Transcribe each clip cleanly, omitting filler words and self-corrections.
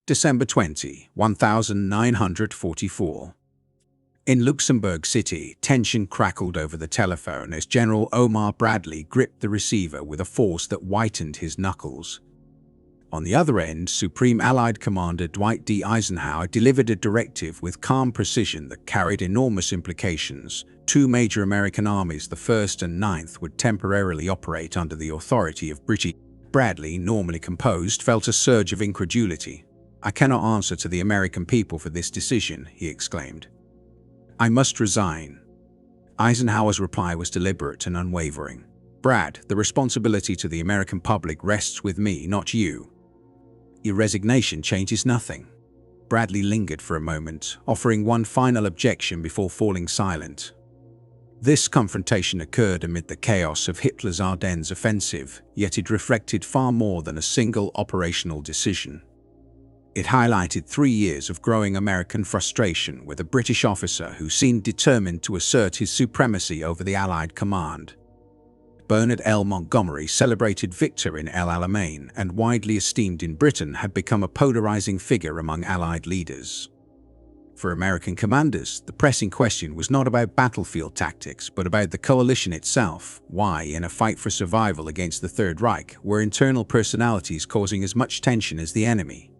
December 20, 1944. In Luxembourg City, tension crackled over the telephone as General Omar Bradley gripped the receiver with a force that whitened his knuckles. On the other end, Supreme Allied Commander Dwight D. Eisenhower delivered a directive with calm precision that carried enormous implications. Two major American armies, the 1st and 9th, would temporarily operate under the authority of British. Bradley, normally composed, felt a surge of incredulity. "I cannot answer to the American people for this decision," he exclaimed. "I must resign." Eisenhower's reply was deliberate and unwavering. "Brad, the responsibility to the American public rests with me, not you. Your resignation changes nothing." Bradley lingered for a moment, offering one final objection before falling silent. This confrontation occurred amid the chaos of Hitler's Ardennes offensive, yet it reflected far more than a single operational decision. It highlighted 3 years of growing American frustration with a British officer who seemed determined to assert his supremacy over the Allied command. Bernard L. Montgomery, celebrated victor in El Alamein and widely esteemed in Britain, had become a polarizing figure among Allied leaders. For American commanders, the pressing question was not about battlefield tactics, but about the coalition itself. Why, in a fight for survival against the Third Reich, were internal personalities causing as much tension as the enemy?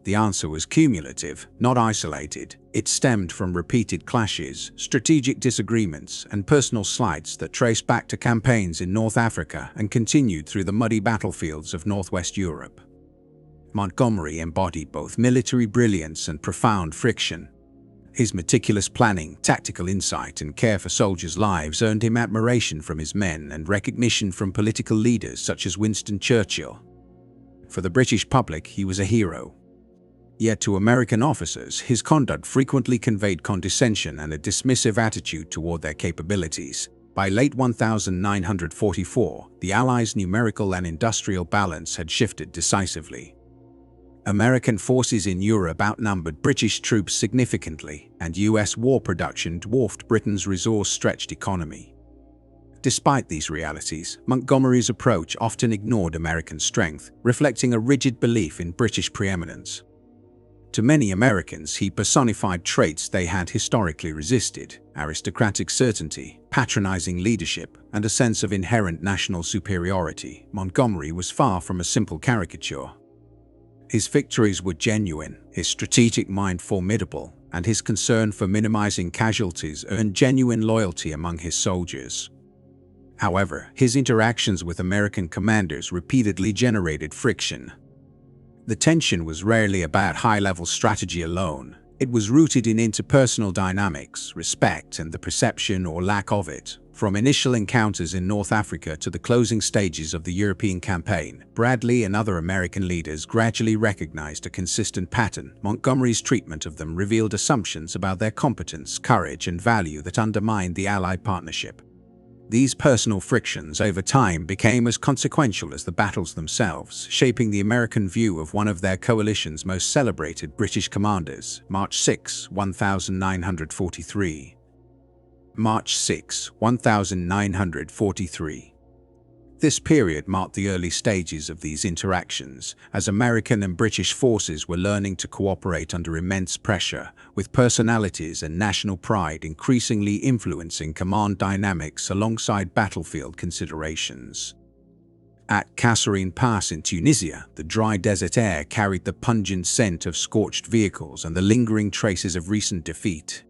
The answer was cumulative, not isolated. It stemmed from repeated clashes, strategic disagreements, and personal slights that traced back to campaigns in North Africa and continued through the muddy battlefields of Northwest Europe. Montgomery embodied both military brilliance and profound friction. His meticulous planning, tactical insight, and care for soldiers' lives earned him admiration from his men and recognition from political leaders such as Winston Churchill. For the British public, he was a hero. Yet to American officers, his conduct frequently conveyed condescension and a dismissive attitude toward their capabilities. By late 1944, the Allies' numerical and industrial balance had shifted decisively. American forces in Europe outnumbered British troops significantly, and US war production dwarfed Britain's resource-stretched economy. Despite these realities, Montgomery's approach often ignored American strength, reflecting a rigid belief in British preeminence. To many Americans, he personified traits they had historically resisted: aristocratic certainty, patronizing leadership, and a sense of inherent national superiority. Montgomery was far from a simple caricature. His victories were genuine, his strategic mind formidable, and his concern for minimizing casualties earned genuine loyalty among his soldiers. However, his interactions with American commanders repeatedly generated friction. The tension was rarely about high-level strategy alone. It was rooted in interpersonal dynamics, respect, and the perception or lack of it. From initial encounters in North Africa to the closing stages of the European campaign, Bradley and other American leaders gradually recognized a consistent pattern. Montgomery's treatment of them revealed assumptions about their competence, courage, and value that undermined the Allied partnership. These personal frictions over time became as consequential as the battles themselves, shaping the American view of one of their coalition's most celebrated British commanders. March 6, 1943. March 6, 1943. This period marked the early stages of these interactions, as American and British forces were learning to cooperate under immense pressure, with personalities and national pride increasingly influencing command dynamics alongside battlefield considerations. At Kasserine Pass in Tunisia, the dry desert air carried the pungent scent of scorched vehicles and the lingering traces of recent defeat.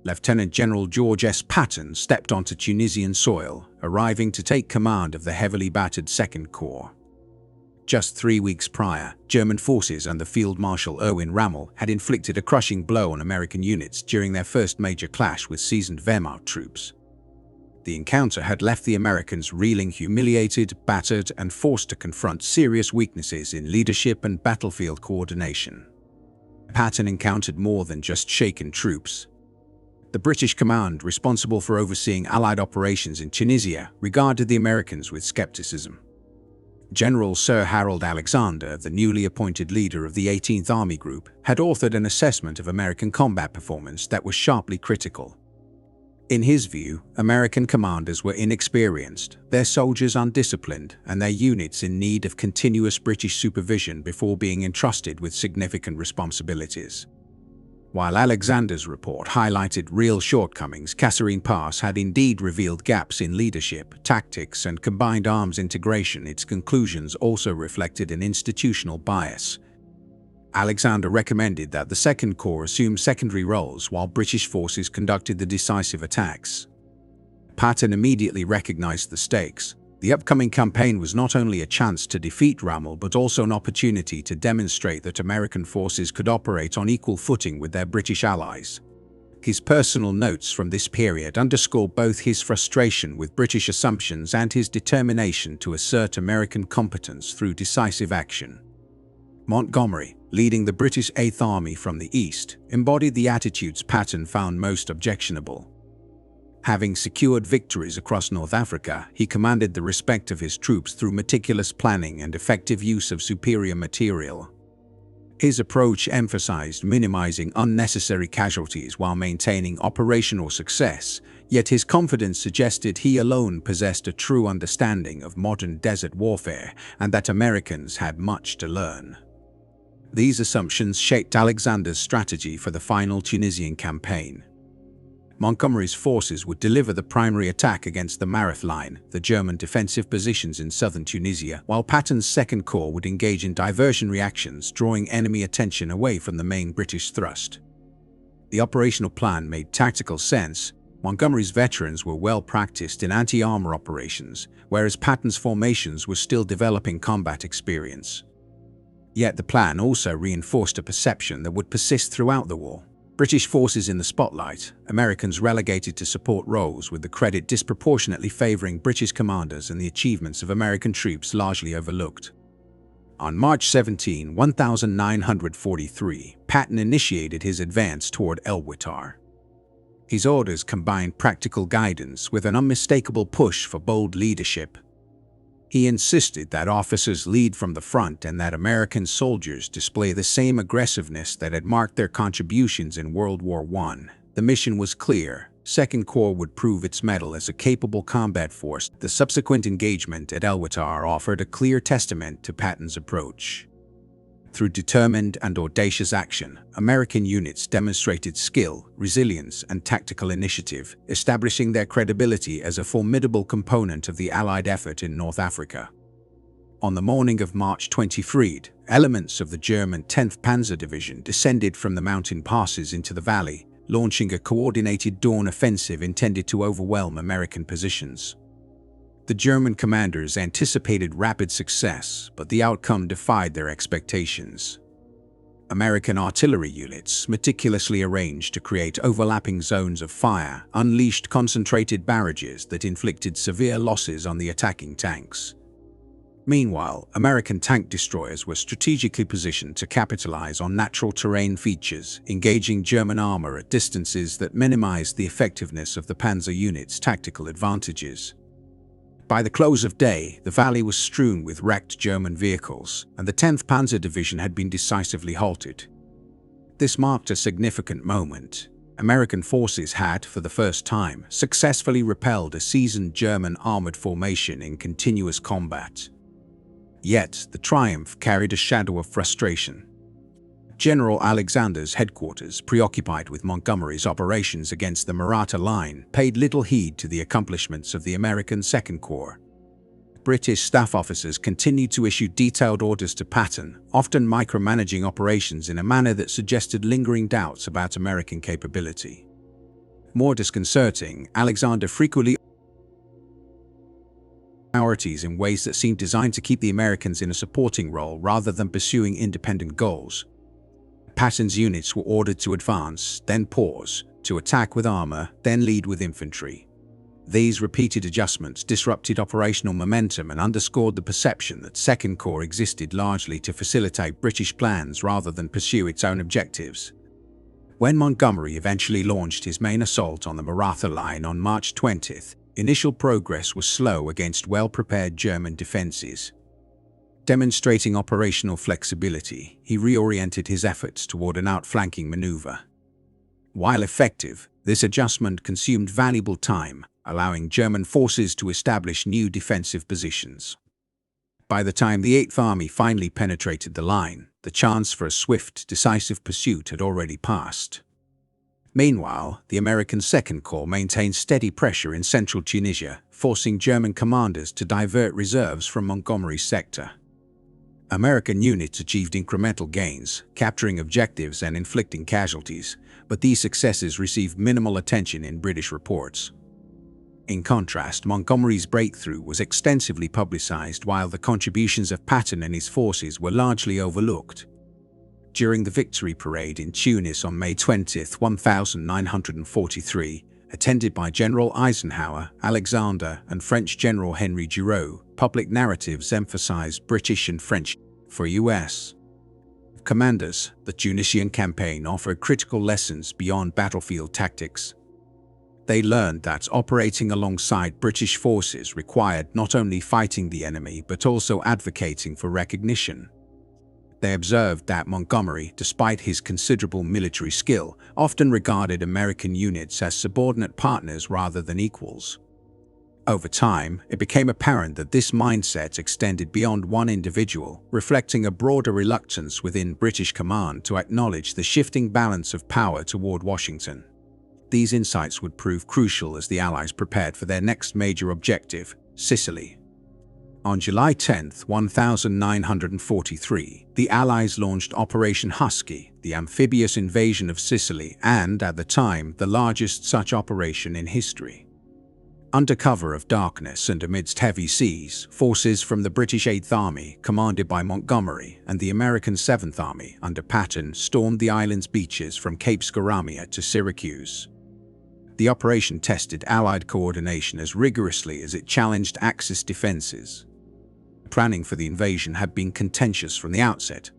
Lieutenant General George S. Patton stepped onto Tunisian soil, arriving to take command of the heavily battered Second Corps. Just 3 weeks prior, German forces under Field Marshal Erwin Rommel had inflicted a crushing blow on American units during their first major clash with seasoned Wehrmacht troops. The encounter had left the Americans reeling, humiliated, battered, and forced to confront serious weaknesses in leadership and battlefield coordination. Patton encountered more than just shaken troops. The British command, responsible for overseeing Allied operations in Tunisia, regarded the Americans with skepticism. General Sir Harold Alexander, the newly appointed leader of the 18th Army Group, had authored an assessment of American combat performance that was sharply critical. In his view, American commanders were inexperienced, their soldiers undisciplined, and their units in need of continuous British supervision before being entrusted with significant responsibilities. While Alexander's report highlighted real shortcomings, Kasserine Pass had indeed revealed gaps in leadership, tactics, and combined arms integration. Its conclusions also reflected an institutional bias. Alexander recommended that the Second Corps assume secondary roles while British forces conducted the decisive attacks. Patton immediately recognized the stakes. The upcoming campaign was not only a chance to defeat Rommel but also an opportunity to demonstrate that American forces could operate on equal footing with their British allies. His personal notes from this period underscore both his frustration with British assumptions and his determination to assert American competence through decisive action. Montgomery, leading the British Eighth Army from the east, embodied the attitudes Patton found most objectionable. Having secured victories across North Africa, he commanded the respect of his troops through meticulous planning and effective use of superior material. His approach emphasized minimizing unnecessary casualties while maintaining operational success, yet his confidence suggested he alone possessed a true understanding of modern desert warfare and that Americans had much to learn. These assumptions shaped Alexander's strategy for the final Tunisian campaign. Montgomery's forces would deliver the primary attack against the Mareth Line, the German defensive positions in southern Tunisia, while Patton's Second Corps would engage in diversionary actions, drawing enemy attention away from the main British thrust. The operational plan made tactical sense. Montgomery's veterans were well practiced in anti-armor operations, whereas Patton's formations were still developing combat experience. Yet the plan also reinforced a perception that would persist throughout the war. British forces in the spotlight, Americans relegated to support roles, with the credit disproportionately favoring British commanders and the achievements of American troops largely overlooked. On March 17, 1943, Patton initiated his advance toward El Ouattar. His orders combined practical guidance with an unmistakable push for bold leadership. He insisted that officers lead from the front and that American soldiers display the same aggressiveness that had marked their contributions in World War I. The mission was clear. Second Corps would prove its mettle as a capable combat force. The subsequent engagement at El Ouattar offered a clear testament to Patton's approach. Through determined and audacious action, American units demonstrated skill, resilience, and tactical initiative, establishing their credibility as a formidable component of the Allied effort in North Africa. On the morning of March 23, elements of the German 10th Panzer Division descended from the mountain passes into the valley, launching a coordinated dawn offensive intended to overwhelm American positions. The German commanders anticipated rapid success, but the outcome defied their expectations. American artillery units, meticulously arranged to create overlapping zones of fire, unleashed concentrated barrages that inflicted severe losses on the attacking tanks. Meanwhile, American tank destroyers were strategically positioned to capitalize on natural terrain features, engaging German armor at distances that minimized the effectiveness of the panzer units' tactical advantages. By the close of day, the valley was strewn with wrecked German vehicles, and the 10th Panzer Division had been decisively halted. This marked a significant moment. American forces had, for the first time, successfully repelled a seasoned German armored formation in continuous combat. Yet, the triumph carried a shadow of frustration. General Alexander's headquarters, preoccupied with Montgomery's operations against the Maratha Line, paid little heed to the accomplishments of the American Second Corps. British staff officers continued to issue detailed orders to Patton, often micromanaging operations in a manner that suggested lingering doubts about American capability. More disconcerting, Alexander frequently priorities in ways that seemed designed to keep the Americans in a supporting role rather than pursuing independent goals. Patton's units were ordered to advance, then pause, to attack with armor, then lead with infantry. These repeated adjustments disrupted operational momentum and underscored the perception that Second Corps existed largely to facilitate British plans rather than pursue its own objectives. When Montgomery eventually launched his main assault on the Maratha Line on March 20th, initial progress was slow against well-prepared German defenses. Demonstrating operational flexibility, he reoriented his efforts toward an outflanking maneuver. While effective, This adjustment consumed valuable time, allowing German forces to establish new defensive positions. By the time the Eighth Army finally penetrated the line, the chance for a swift, decisive pursuit had already passed. Meanwhile, the American Second Corps maintained steady pressure in central Tunisia, forcing German commanders to divert reserves from Montgomery's sector. American units achieved incremental gains, capturing objectives and inflicting casualties, but these successes received minimal attention in British reports. In contrast, Montgomery's breakthrough was extensively publicized, while the contributions of Patton and his forces were largely overlooked. During the victory parade in Tunis on May 20, 1943, attended by General Eisenhower, Alexander, and French General Henry Giraud, public narratives emphasized British and French for U.S. commanders. The Tunisian campaign offered critical lessons beyond battlefield tactics. They learned that operating alongside British forces required not only fighting the enemy but also advocating for recognition. They observed that Montgomery, despite his considerable military skill, often regarded American units as subordinate partners rather than equals. Over time, it became apparent that this mindset extended beyond one individual, reflecting a broader reluctance within British command to acknowledge the shifting balance of power toward Washington. These insights would prove crucial as the Allies prepared for their next major objective, Sicily. On July 10, 1943, the Allies launched Operation Husky, the amphibious invasion of Sicily, and, at the time, the largest such operation in history. Under cover of darkness and amidst heavy seas, forces from the British Eighth Army, commanded by Montgomery, and the American Seventh Army, under Patton, stormed the island's beaches from Cape Scaramia to Syracuse. The operation tested Allied coordination as rigorously as it challenged Axis defenses. Planning for the invasion had been contentious from the outset.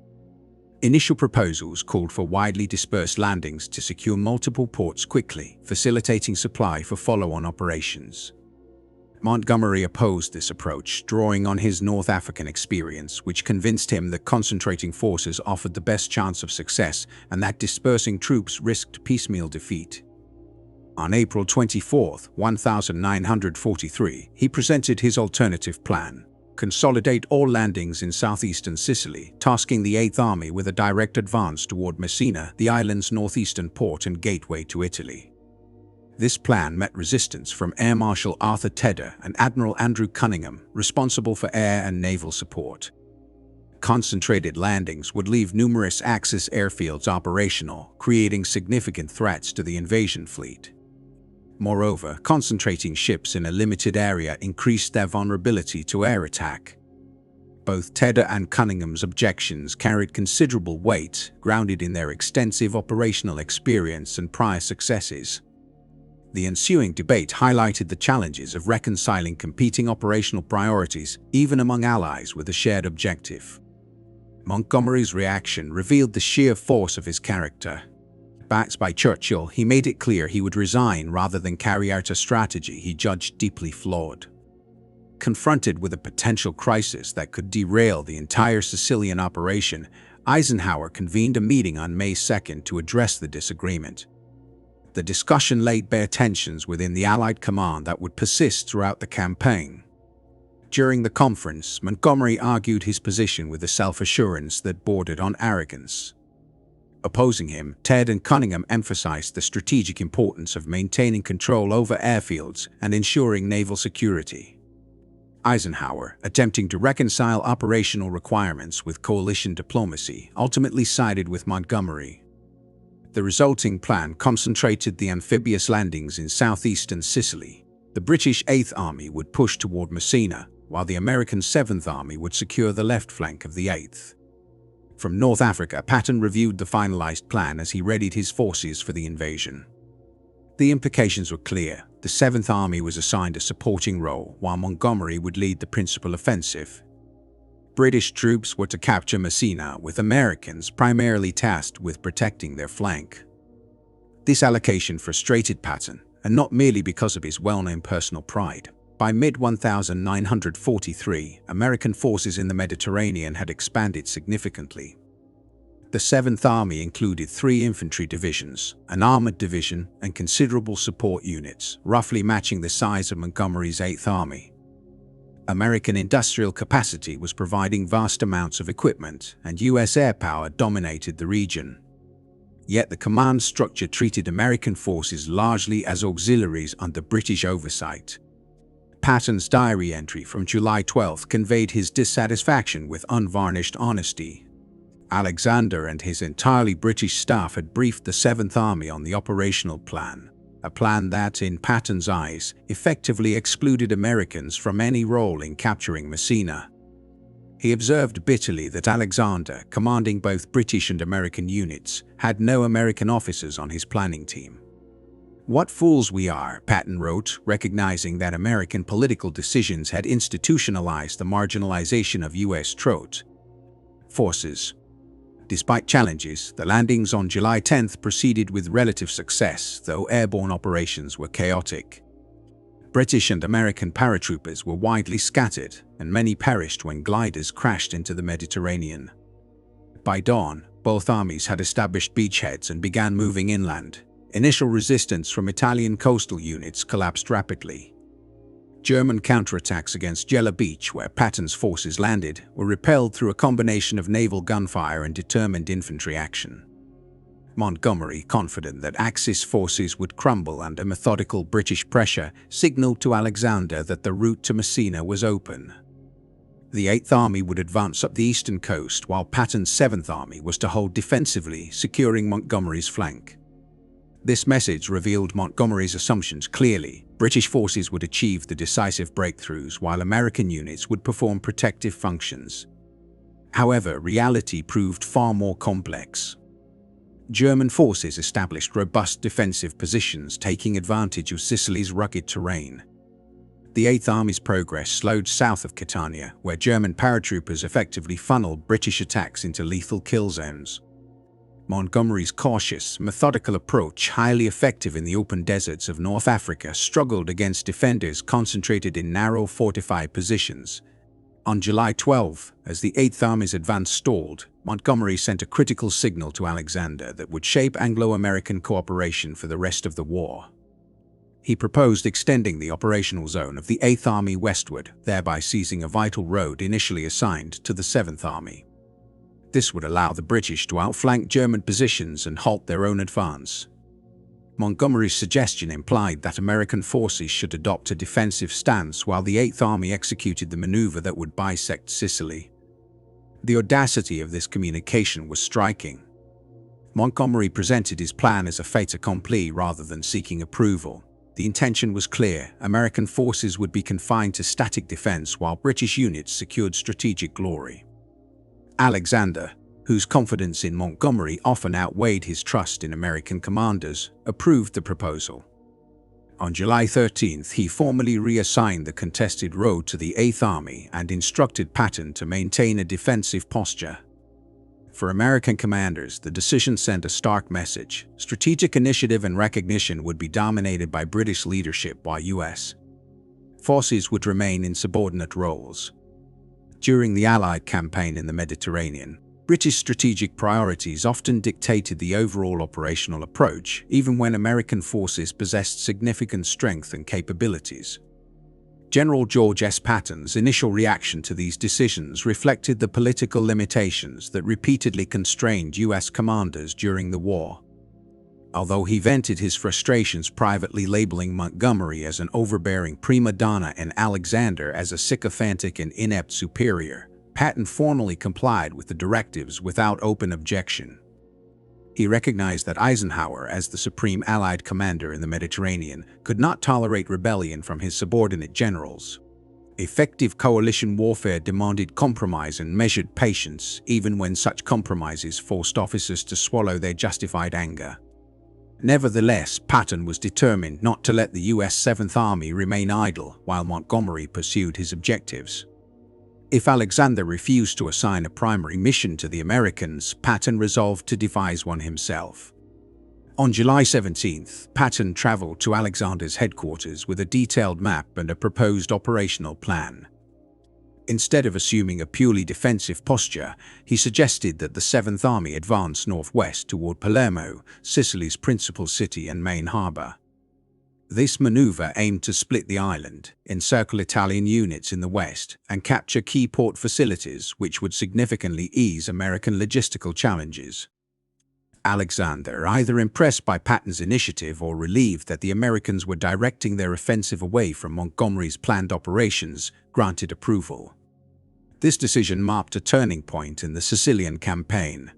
Initial proposals called for widely dispersed landings to secure multiple ports quickly, facilitating supply for follow-on operations. Montgomery opposed this approach, drawing on his North African experience, which convinced him that concentrating forces offered the best chance of success and that dispersing troops risked piecemeal defeat. On April 24, 1943, he presented his alternative plan: consolidate all landings in southeastern Sicily, tasking the Eighth Army with a direct advance toward Messina, the island's northeastern port and gateway to Italy. This plan met resistance from Air Marshal Arthur Tedder and Admiral Andrew Cunningham, responsible for air and naval support. Concentrated landings would leave numerous Axis airfields operational, creating significant threats to the invasion fleet. Moreover, concentrating ships in a limited area increased their vulnerability to air attack. Both Tedder and Cunningham's objections carried considerable weight, grounded in their extensive operational experience and prior successes. The ensuing debate highlighted the challenges of reconciling competing operational priorities, even among allies with a shared objective. Montgomery's reaction revealed the sheer force of his character. Backed by Churchill, he made it clear he would resign rather than carry out a strategy he judged deeply flawed. Confronted with a potential crisis that could derail the entire Sicilian operation, Eisenhower convened a meeting on May 2 to address the disagreement. The discussion laid bare tensions within the Allied command that would persist throughout the campaign. During the conference, Montgomery argued his position with a self-assurance that bordered on arrogance. Opposing him, Ted and Cunningham emphasized the strategic importance of maintaining control over airfields and ensuring naval security. Eisenhower, attempting to reconcile operational requirements with coalition diplomacy, ultimately sided with Montgomery. The resulting plan concentrated the amphibious landings in southeastern Sicily. The British Eighth Army would push toward Messina, while the American Seventh Army would secure the left flank of the Eighth. From North Africa, Patton reviewed the finalized plan as he readied his forces for the invasion. The implications were clear. The Seventh Army was assigned a supporting role, while Montgomery would lead the principal offensive. British troops were to capture Messina, with Americans primarily tasked with protecting their flank. This allocation frustrated Patton, and not merely because of his well-known personal pride. By mid-1943, American forces in the Mediterranean had expanded significantly. The 7th Army included 3 infantry divisions, an armored division, and considerable support units, roughly matching the size of Montgomery's 8th Army. American industrial capacity was providing vast amounts of equipment, and U.S. air power dominated the region. Yet the command structure treated American forces largely as auxiliaries under British oversight. Patton's diary entry from July 12 conveyed his dissatisfaction with unvarnished honesty. Alexander and his entirely British staff had briefed the 7th Army on the operational plan, a plan that, in Patton's eyes, effectively excluded Americans from any role in capturing Messina. He observed bitterly that Alexander, commanding both British and American units, had no American officers on his planning team. "What fools we are," Patton wrote, recognizing that American political decisions had institutionalized the marginalization of U.S. troop forces. Despite challenges, the landings on July 10 proceeded with relative success, though airborne operations were chaotic. British and American paratroopers were widely scattered, and many perished when gliders crashed into the Mediterranean. By dawn, both armies had established beachheads and began moving inland. Initial resistance from Italian coastal units collapsed rapidly. German counterattacks against Gela Beach, where Patton's forces landed, were repelled through a combination of naval gunfire and determined infantry action. Montgomery, confident that Axis forces would crumble under methodical British pressure, signaled to Alexander that the route to Messina was open. The 8th Army would advance up the eastern coast, while Patton's 7th Army was to hold defensively, securing Montgomery's flank. This message revealed Montgomery's assumptions clearly. British forces would achieve the decisive breakthroughs, while American units would perform protective functions. However, reality proved far more complex. German forces established robust defensive positions, taking advantage of Sicily's rugged terrain. The 8th Army's progress slowed south of Catania, where German paratroopers effectively funneled British attacks into lethal kill zones. Montgomery's cautious, methodical approach, highly effective in the open deserts of North Africa, struggled against defenders concentrated in narrow fortified positions. On July 12, as the 8th Army's advance stalled, Montgomery sent a critical signal to Alexander that would shape Anglo-American cooperation for the rest of the war. He proposed extending the operational zone of the 8th Army westward, thereby seizing a vital road initially assigned to the 7th Army. This would allow the British to outflank German positions and halt their own advance. Montgomery's suggestion implied that American forces should adopt a defensive stance while the 8th Army executed the maneuver that would bisect Sicily. The audacity of this communication was striking. Montgomery presented his plan as a fait accompli rather than seeking approval. The intention was clear: American forces would be confined to static defense while British units secured strategic glory. Alexander, whose confidence in Montgomery often outweighed his trust in American commanders, approved the proposal. On July 13, he formally reassigned the contested road to the 8th Army and instructed Patton to maintain a defensive posture. For American commanders, the decision sent a stark message: strategic initiative and recognition would be dominated by British leadership, while U.S. forces would remain in subordinate roles. During the Allied campaign in the Mediterranean, British strategic priorities often dictated the overall operational approach, even when American forces possessed significant strength and capabilities. General George S. Patton's initial reaction to these decisions reflected the political limitations that repeatedly constrained U.S. commanders during the war. Although he vented his frustrations privately, labeling Montgomery as an overbearing prima donna and Alexander as a sycophantic and inept superior, Patton formally complied with the directives without open objection. He recognized that Eisenhower, as the supreme Allied commander in the Mediterranean, could not tolerate rebellion from his subordinate generals. Effective coalition warfare demanded compromise and measured patience, even when such compromises forced officers to swallow their justified anger. Nevertheless, Patton was determined not to let the U.S. 7th Army remain idle while Montgomery pursued his objectives. If Alexander refused to assign a primary mission to the Americans, Patton resolved to devise one himself. On July 17th, Patton traveled to Alexander's headquarters with a detailed map and a proposed operational plan. Instead of assuming a purely defensive posture, he suggested that the 7th Army advance northwest toward Palermo, Sicily's principal city and main harbor. This maneuver aimed to split the island, encircle Italian units in the west, and capture key port facilities, which would significantly ease American logistical challenges. Alexander, either impressed by Patton's initiative or relieved that the Americans were directing their offensive away from Montgomery's planned operations, granted approval. This decision marked a turning point in the Sicilian campaign.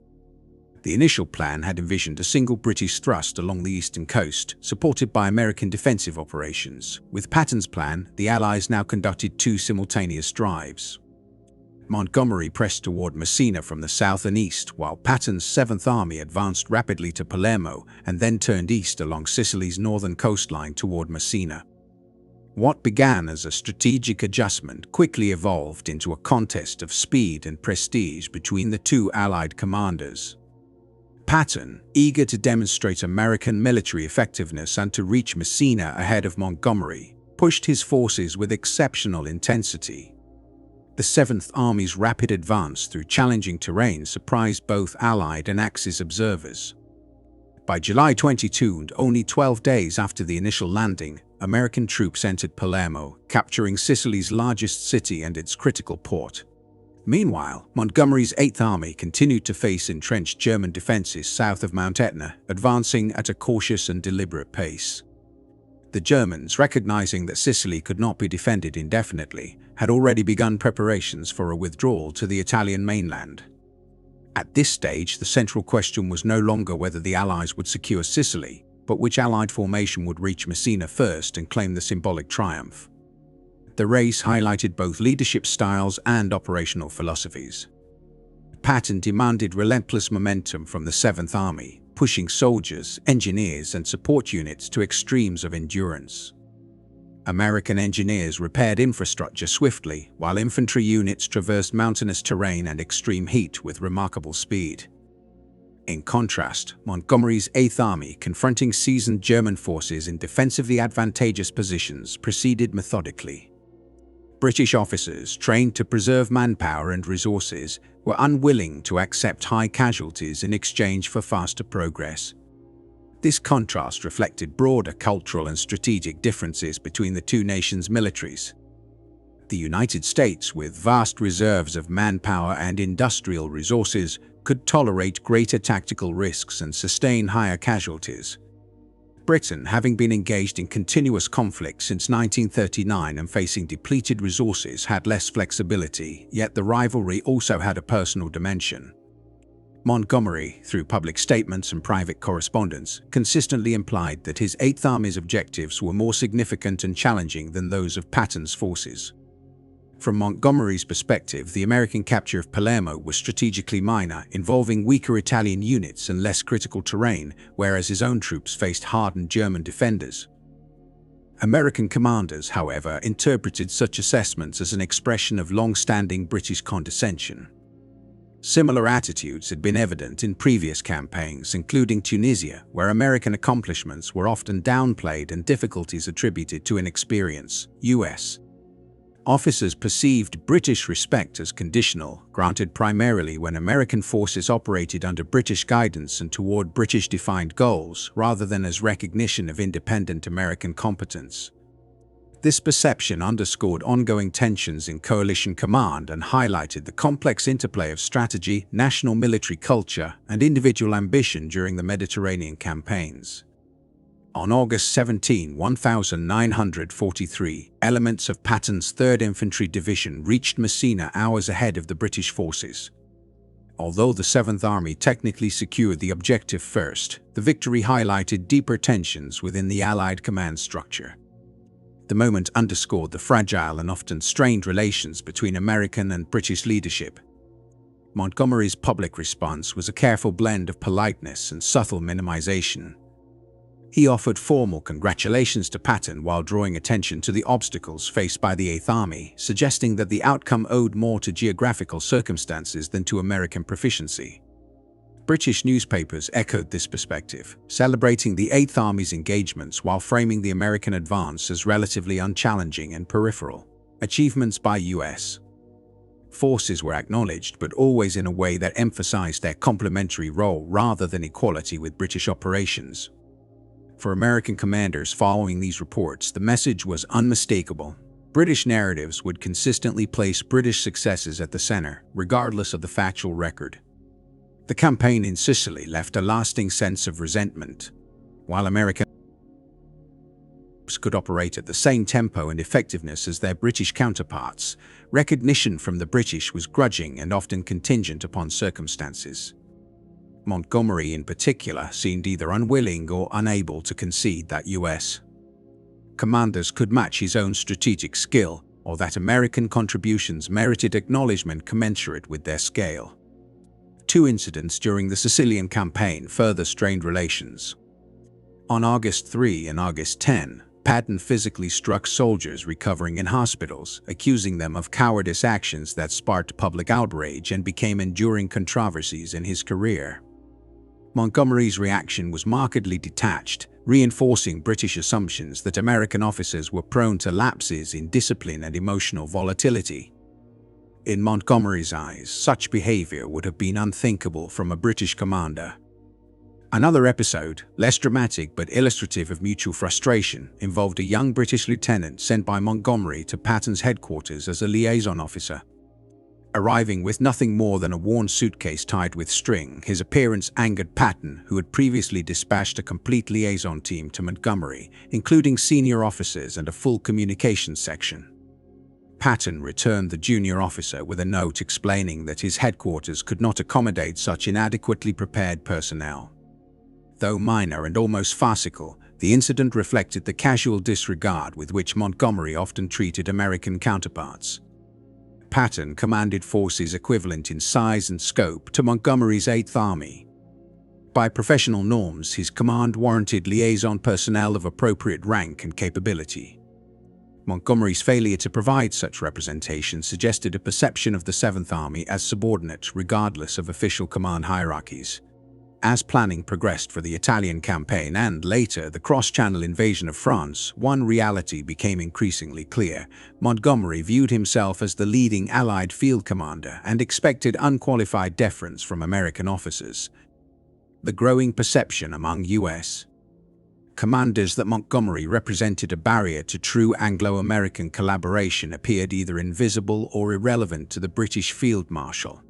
The initial plan had envisioned a single British thrust along the eastern coast, supported by American defensive operations. With Patton's plan, the Allies now conducted 2 simultaneous drives. Montgomery pressed toward Messina from the south and east, while Patton's 7th Army advanced rapidly to Palermo and then turned east along Sicily's northern coastline toward Messina. What began as a strategic adjustment quickly evolved into a contest of speed and prestige between the two Allied commanders. Patton, eager to demonstrate American military effectiveness and to reach Messina ahead of Montgomery, pushed his forces with exceptional intensity. The 7th Army's rapid advance through challenging terrain surprised both Allied and Axis observers. By July 22, and only 12 days after the initial landing, American troops entered Palermo, capturing Sicily's largest city and its critical port. Meanwhile, Montgomery's 8th Army continued to face entrenched German defenses south of Mount Etna, advancing at a cautious and deliberate pace. The Germans, recognizing that Sicily could not be defended indefinitely, had already begun preparations for a withdrawal to the Italian mainland. At this stage, the central question was no longer whether the Allies would secure Sicily, but which Allied formation would reach Messina first and claim the symbolic triumph. The race highlighted both leadership styles and operational philosophies. Patton demanded relentless momentum from the 7th Army, pushing soldiers, engineers, and support units to extremes of endurance. American engineers repaired infrastructure swiftly, while infantry units traversed mountainous terrain and extreme heat with remarkable speed. In contrast, Montgomery's 8th Army, confronting seasoned German forces in defensively advantageous positions, proceeded methodically. British officers, trained to preserve manpower and resources, were unwilling to accept high casualties in exchange for faster progress. This contrast reflected broader cultural and strategic differences between the two nations' militaries. The United States, with vast reserves of manpower and industrial resources, could tolerate greater tactical risks and sustain higher casualties. Britain, having been engaged in continuous conflict since 1939 and facing depleted resources, had less flexibility, yet the rivalry also had a personal dimension. Montgomery, through public statements and private correspondence, consistently implied that his 8th Army's objectives were more significant and challenging than those of Patton's forces. From Montgomery's perspective, the American capture of Palermo was strategically minor, involving weaker Italian units and less critical terrain, whereas his own troops faced hardened German defenders. American commanders, however, interpreted such assessments as an expression of long-standing British condescension. Similar attitudes had been evident in previous campaigns, including Tunisia, where American accomplishments were often downplayed and difficulties attributed to inexperience. U.S. officers perceived British respect as conditional, granted primarily when American forces operated under British guidance and toward British-defined goals, rather than as recognition of independent American competence. This perception underscored ongoing tensions in coalition command and highlighted the complex interplay of strategy, national military culture, and individual ambition during the Mediterranean campaigns. On August 17, 1943, elements of Patton's 3rd Infantry Division reached Messina hours ahead of the British forces. Although the 7th Army technically secured the objective first, the victory highlighted deeper tensions within the Allied command structure. The moment underscored the fragile and often strained relations between American and British leadership. Montgomery's public response was a careful blend of politeness and subtle minimization. He offered formal congratulations to Patton while drawing attention to the obstacles faced by the 8th Army, suggesting that the outcome owed more to geographical circumstances than to American proficiency. British newspapers echoed this perspective, celebrating the 8th Army's engagements while framing the American advance as relatively unchallenging and peripheral. Achievements by U.S. Forces were acknowledged, but always in a way that emphasized their complementary role rather than equality with British operations. For American commanders following these reports, the message was unmistakable. British narratives would consistently place British successes at the center, regardless of the factual record. The campaign in Sicily left a lasting sense of resentment. While American could operate at the same tempo and effectiveness as their British counterparts, recognition from the British was grudging and often contingent upon circumstances. Montgomery, in particular, seemed either unwilling or unable to concede that U.S. commanders could match his own strategic skill, or that American contributions merited acknowledgement commensurate with their scale. Two incidents during the Sicilian campaign further strained relations. On August 3 and August 10, Patton physically struck soldiers recovering in hospitals, accusing them of cowardice actions that sparked public outrage and became enduring controversies in his career. Montgomery's reaction was markedly detached, reinforcing British assumptions that American officers were prone to lapses in discipline and emotional volatility. In Montgomery's eyes, such behavior would have been unthinkable from a British commander. Another episode, less dramatic but illustrative of mutual frustration, involved a young British lieutenant sent by Montgomery to Patton's headquarters as a liaison officer. Arriving with nothing more than a worn suitcase tied with string, his appearance angered Patton, who had previously dispatched a complete liaison team to Montgomery, including senior officers and a full communications section. Patton returned the junior officer with a note explaining that his headquarters could not accommodate such inadequately prepared personnel. Though minor and almost farcical, the incident reflected the casual disregard with which Montgomery often treated American counterparts. Patton commanded forces equivalent in size and scope to Montgomery's 8th Army. By professional norms, his command warranted liaison personnel of appropriate rank and capability. Montgomery's failure to provide such representation suggested a perception of the 7th Army as subordinate regardless of official command hierarchies. As planning progressed for the Italian campaign and, later, the cross-channel invasion of France, one reality became increasingly clear. Montgomery viewed himself as the leading Allied field commander and expected unqualified deference from American officers. The growing perception among U.S. commanders that Montgomery represented a barrier to true Anglo-American collaboration appeared either invisible or irrelevant to the British Field Marshal.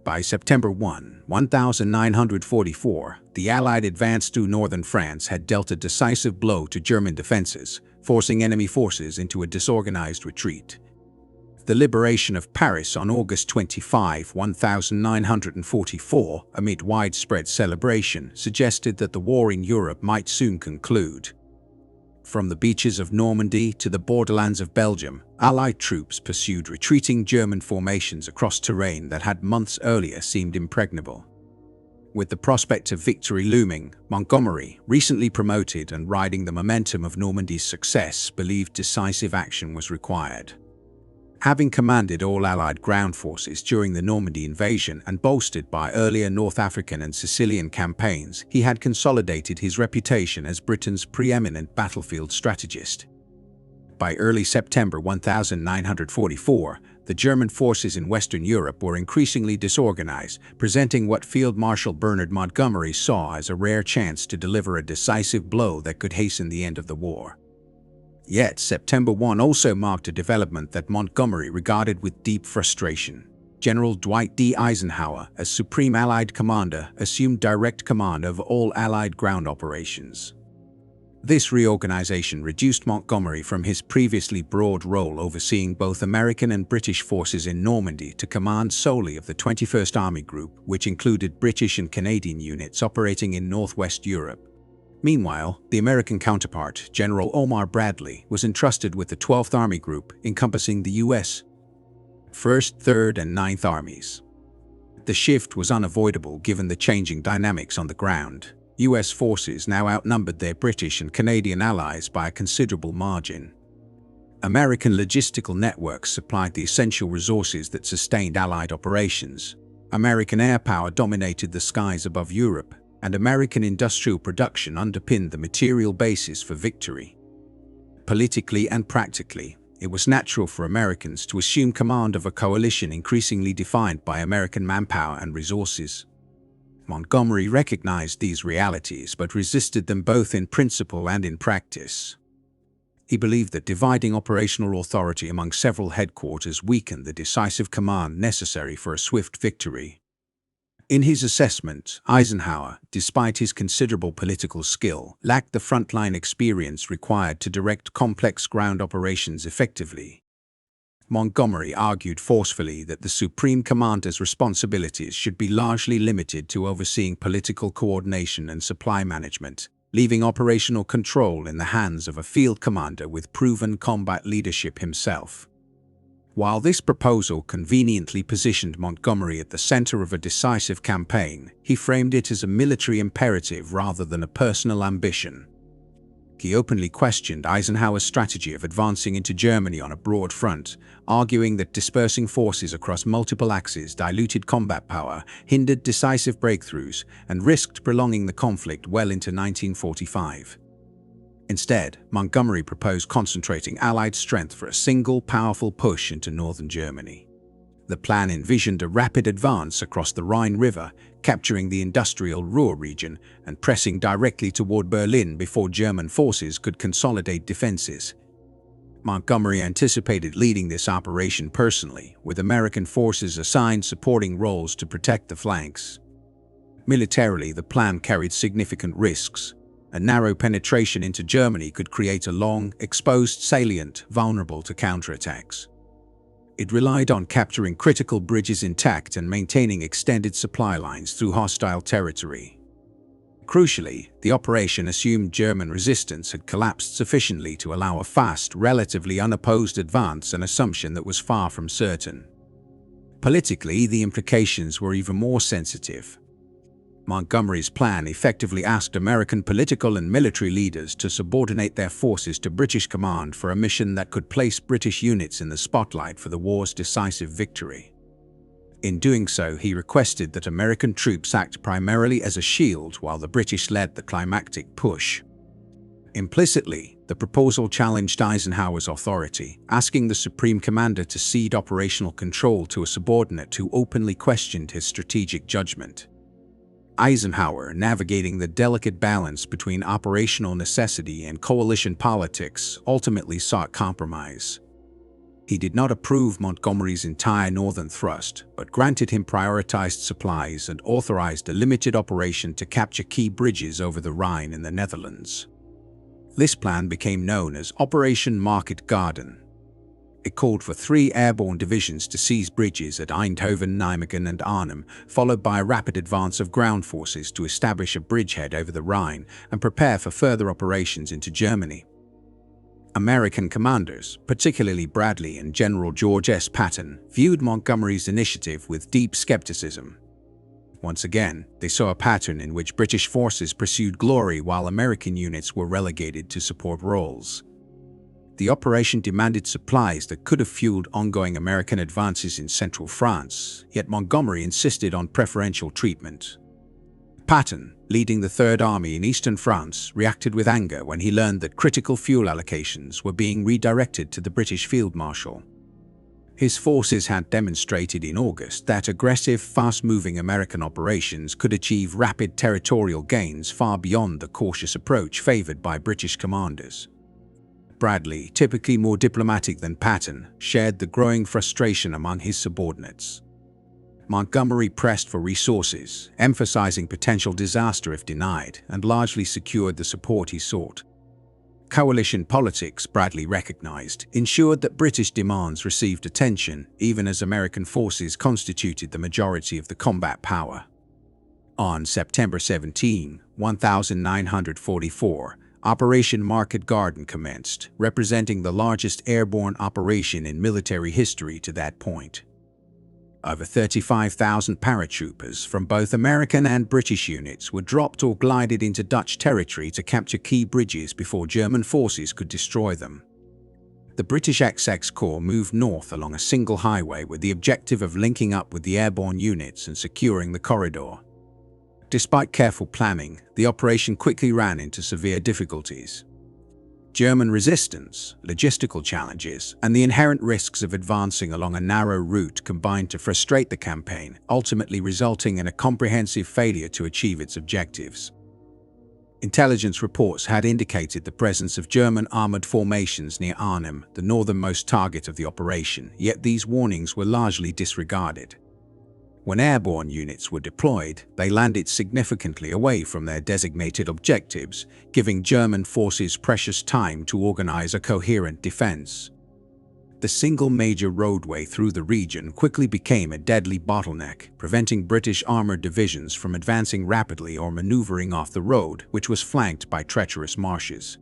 By September 1, 1944, the Allied advance through northern France had dealt a decisive blow to German defenses, forcing enemy forces into a disorganized retreat. The liberation of Paris on August 25, 1944, amid widespread celebration, suggested that the war in Europe might soon conclude. From the beaches of Normandy to the borderlands of Belgium, Allied troops pursued retreating German formations across terrain that had months earlier seemed impregnable. With the prospect of victory looming, Montgomery, recently promoted and riding the momentum of Normandy's success, believed decisive action was required. Having commanded all Allied ground forces during the Normandy invasion and bolstered by earlier North African and Sicilian campaigns, he had consolidated his reputation as Britain's preeminent battlefield strategist. By early September 1944, the German forces in Western Europe were increasingly disorganized, presenting what Field Marshal Bernard Montgomery saw as a rare chance to deliver a decisive blow that could hasten the end of the war. Yet, September 1 also marked a development that Montgomery regarded with deep frustration. General Dwight D. Eisenhower, as Supreme Allied Commander, assumed direct command of all Allied ground operations. This reorganization reduced Montgomery from his previously broad role overseeing both American and British forces in Normandy to command solely of the 21st Army Group, which included British and Canadian units operating in Northwest Europe. Meanwhile, the American counterpart, General Omar Bradley, was entrusted with the 12th Army Group, encompassing the U.S. 1st, 3rd, and 9th Armies. The shift was unavoidable given the changing dynamics on the ground. U.S. forces now outnumbered their British and Canadian allies by a considerable margin. American logistical networks supplied the essential resources that sustained Allied operations. American air power dominated the skies above Europe, and American industrial production underpinned the material basis for victory. Politically and practically, it was natural for Americans to assume command of a coalition increasingly defined by American manpower and resources. Montgomery recognized these realities but resisted them both in principle and in practice. He believed that dividing operational authority among several headquarters weakened the decisive command necessary for a swift victory. In his assessment, Eisenhower, despite his considerable political skill, lacked the frontline experience required to direct complex ground operations effectively. Montgomery argued forcefully that the Supreme Commander's responsibilities should be largely limited to overseeing political coordination and supply management, leaving operational control in the hands of a field commander with proven combat leadership himself. While this proposal conveniently positioned Montgomery at the center of a decisive campaign, he framed it as a military imperative rather than a personal ambition. He openly questioned Eisenhower's strategy of advancing into Germany on a broad front, arguing that dispersing forces across multiple axes diluted combat power, hindered decisive breakthroughs, and risked prolonging the conflict well into 1945. Instead, Montgomery proposed concentrating Allied strength for a single, powerful push into northern Germany. The plan envisioned a rapid advance across the Rhine River, capturing the industrial Ruhr region and pressing directly toward Berlin before German forces could consolidate defenses. Montgomery anticipated leading this operation personally, with American forces assigned supporting roles to protect the flanks. Militarily, the plan carried significant risks. A narrow penetration into Germany could create a long, exposed salient vulnerable to counterattacks. It relied on capturing critical bridges intact and maintaining extended supply lines through hostile territory. Crucially, the operation assumed German resistance had collapsed sufficiently to allow a fast, relatively unopposed advance, an assumption that was far from certain. Politically, the implications were even more sensitive. Montgomery's plan effectively asked American political and military leaders to subordinate their forces to British command for a mission that could place British units in the spotlight for the war's decisive victory. In doing so, he requested that American troops act primarily as a shield while the British led the climactic push. Implicitly, the proposal challenged Eisenhower's authority, asking the Supreme Commander to cede operational control to a subordinate who openly questioned his strategic judgment. Eisenhower, navigating the delicate balance between operational necessity and coalition politics, ultimately sought compromise. He did not approve Montgomery's entire northern thrust, but granted him prioritized supplies and authorized a limited operation to capture key bridges over the Rhine in the Netherlands. This plan became known as Operation Market Garden. It called for 3 airborne divisions to seize bridges at Eindhoven, Nijmegen, and Arnhem, followed by a rapid advance of ground forces to establish a bridgehead over the Rhine and prepare for further operations into Germany. American commanders, particularly Bradley and General George S. Patton, viewed Montgomery's initiative with deep skepticism. Once again, they saw a pattern in which British forces pursued glory while American units were relegated to support roles. The operation demanded supplies that could have fueled ongoing American advances in central France, yet Montgomery insisted on preferential treatment. Patton, leading the Third Army in eastern France, reacted with anger when he learned that critical fuel allocations were being redirected to the British Field Marshal. His forces had demonstrated in August that aggressive, fast-moving American operations could achieve rapid territorial gains far beyond the cautious approach favored by British commanders. Bradley, typically more diplomatic than Patton, shared the growing frustration among his subordinates. Montgomery pressed for resources, emphasizing potential disaster if denied, and largely secured the support he sought. Coalition politics, Bradley recognized, ensured that British demands received attention, even as American forces constituted the majority of the combat power. On September 17, 1944, Operation Market Garden commenced, representing the largest airborne operation in military history to that point. Over 35,000 paratroopers from both American and British units were dropped or glided into Dutch territory to capture key bridges before German forces could destroy them. The British XX Corps moved north along a single highway with the objective of linking up with the airborne units and securing the corridor. Despite careful planning, the operation quickly ran into severe difficulties. German resistance, logistical challenges, and the inherent risks of advancing along a narrow route combined to frustrate the campaign, ultimately resulting in a comprehensive failure to achieve its objectives. Intelligence reports had indicated the presence of German armored formations near Arnhem, the northernmost target of the operation, yet these warnings were largely disregarded. When airborne units were deployed, they landed significantly away from their designated objectives, giving German forces precious time to organize a coherent defense. The single major roadway through the region quickly became a deadly bottleneck, preventing British armored divisions from advancing rapidly or maneuvering off the road, which was flanked by treacherous marshes.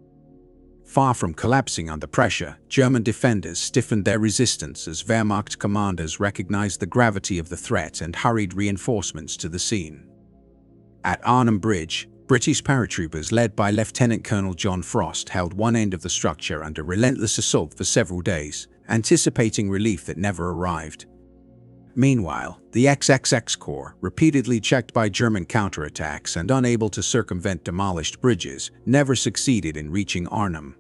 Far from collapsing under pressure, German defenders stiffened their resistance as Wehrmacht commanders recognized the gravity of the threat and hurried reinforcements to the scene. At Arnhem Bridge, British paratroopers led by Lieutenant Colonel John Frost held one end of the structure under relentless assault for several days, anticipating relief that never arrived. Meanwhile, the XXX Corps, repeatedly checked by German counterattacks and unable to circumvent demolished bridges, never succeeded in reaching Arnhem.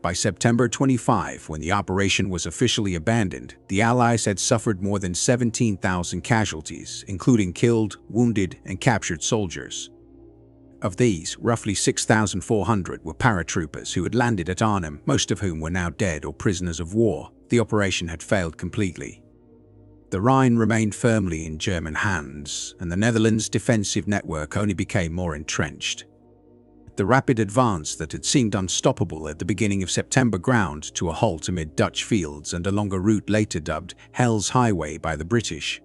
By September 25, when the operation was officially abandoned, the Allies had suffered more than 17,000 casualties, including killed, wounded, and captured soldiers. Of these, roughly 6,400 were paratroopers who had landed at Arnhem, most of whom were now dead or prisoners of war. The operation had failed completely. The Rhine remained firmly in German hands, and the Netherlands' defensive network only became more entrenched. The rapid advance that had seemed unstoppable at the beginning of September ground to a halt amid Dutch fields and along a route later dubbed Hell's Highway by the British.